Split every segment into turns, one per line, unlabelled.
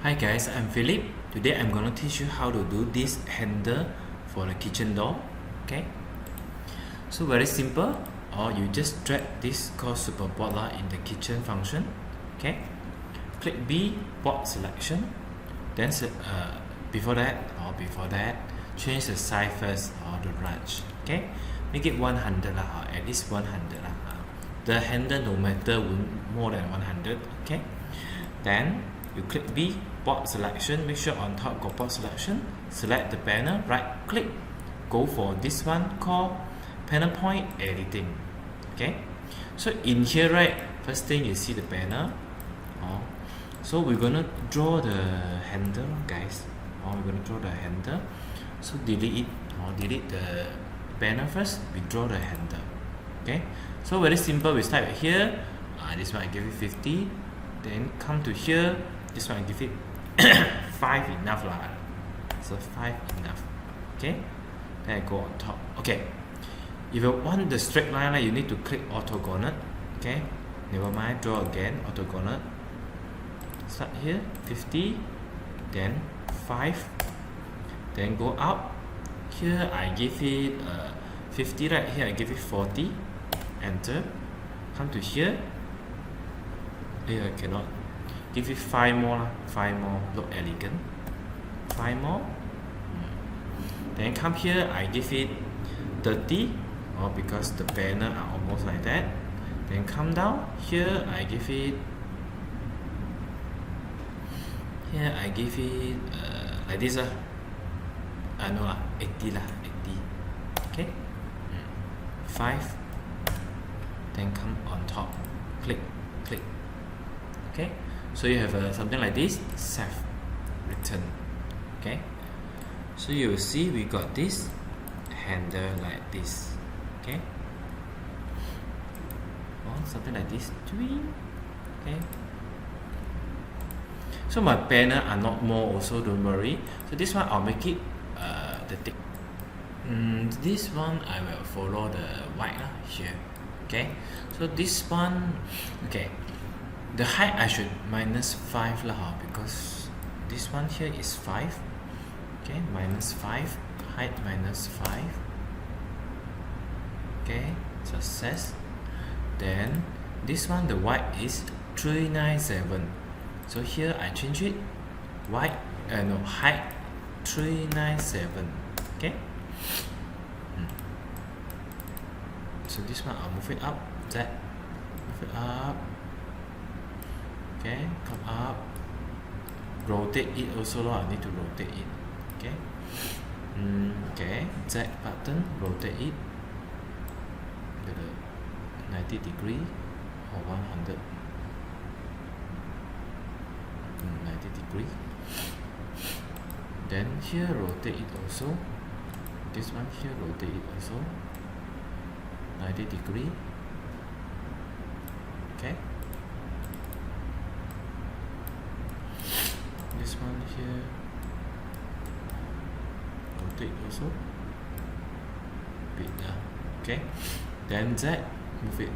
Hi guys, I'm Philip. Today I'm gonna teach you how to do this handle for the kitchen door. Okay, so very simple. Or you just drag this called super board in the kitchen function. Okay, click B, board selection. Then before that, change the size first or the range. Okay, make it 100 or at least 100 The handle no matter more than 100. Okay, then you click B, board selection, make sure on top got board selection, select the panel, right click, go for this one called panel point editing. Okay, so in here, right, first thing you see the panel. So we're gonna draw the handle, guys. We're gonna draw the handle. So delete it or delete the panel first, we draw the handle. Okay, so very simple. We start here. This one I give it 50, then come to here. This one I give it 5 enough lah. So 5 enough. Okay, then I go on top. Okay, if you want the straight line, you need to click orthogonal. Okay, never mind, draw again, orthogonal. Start here 50, then 5, then go up. Here I give it 50, right here I give it 40. Enter. Come to here. Here I cannot. Give it 5 more. 5 more. Look elegant. 5 more. Then come here. I give it 30. Because the panel are almost like that. Then come down. Here I give it. Here I give it like this. No 80 lah. 80. Okay. 5. Then come on top, click. Okay, so you have something like this, save, return. Okay, so you will see we got this handle like this. Okay, something like this. Okay, so my panel are not more also, don't worry. So this one I'll make it the thick. This one I will follow the white here. Okay, so this one, okay, the height I should minus 5 because this one here is 5. Okay, minus 5, height minus 5. Okay, success. Then this one, the white is 397. So here I change it, white, height 397. Okay. So this one I'll move it up, move it up. Okay, come up, rotate it also. I need to rotate it. Okay, okay, Z button, rotate it 90 degree or 100. 90 degree. Then here rotate it also. This one here rotate it also 90 degree. Okay, this one here rotate also bit. Okay, then Z, move it.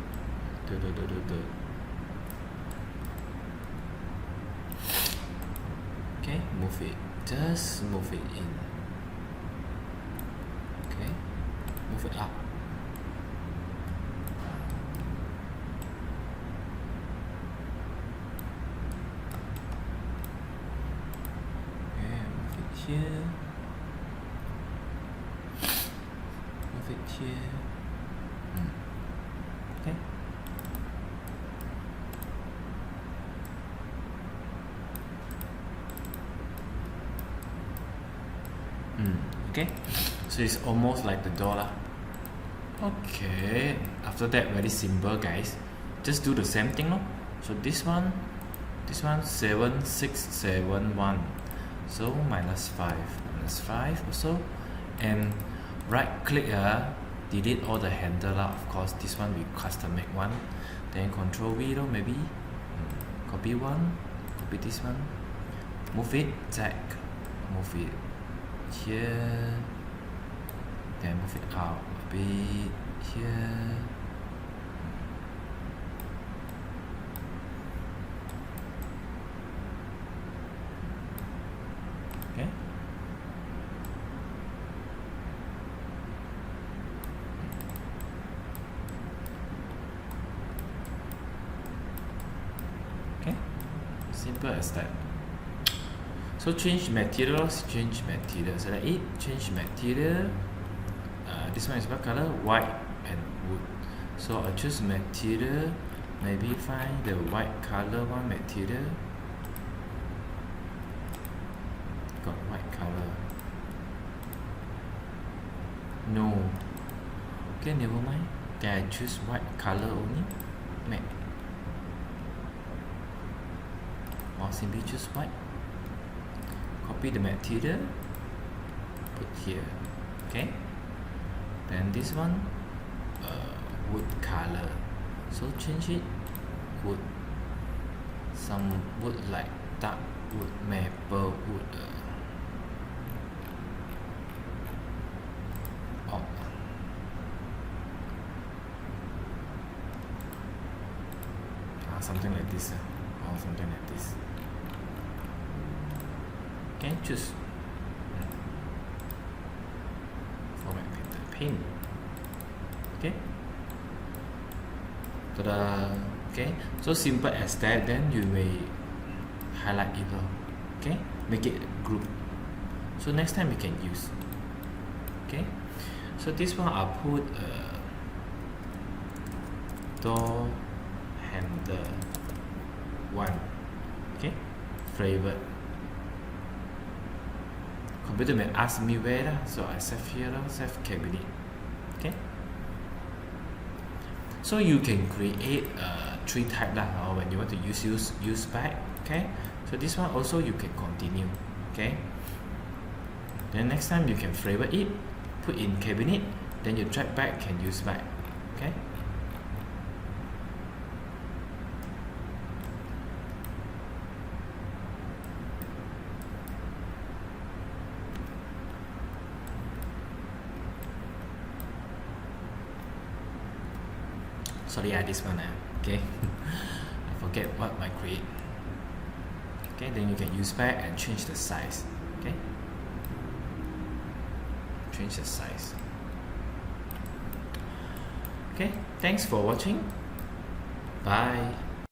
Okay, move it, just move it in. Okay, move it up. Here, move it here. Okay. Okay. So it's almost like the door lah. Okay. After that, very simple, guys. Just do the same thing, no? So this one 7671. So minus 5 also, and right click delete all the handle of course. This one we custom make one. Then Control V maybe, copy one, copy this one, move it, move it here, then move it out a bit here. simple as that. So change materials, select it, change material. This one is what color? White and wood. So I choose material, maybe find the white color one material. Got white color. No. Okay, never mind. Then I choose white color only. Matte. Or simply choose white. Copy the material. Put here. Okay. Then this one, wood color. So change it. Wood. Some wood like dark wood, maple wood. Something like this, or something like this. Okay, choose. Format painter, paint. Okay. Ta-da. Okay, so simple as that. Then you may highlight it. Okay, make it a group. So next time you can use. Okay, so this one I'll put door handle 1. Okay, favorite. Computer may ask me where, so I save here, save cabinet. Okay, so you can create 3 type or when you want to use back. Okay, so this one also you can continue. Okay, then next time you can favorite it, put in cabinet, then you drag back, can use back. Okay. Sorry, this one. Okay, I forget what I create. Okay, then you can use back and change the size. Okay, change the size. Okay, thanks for watching. Bye.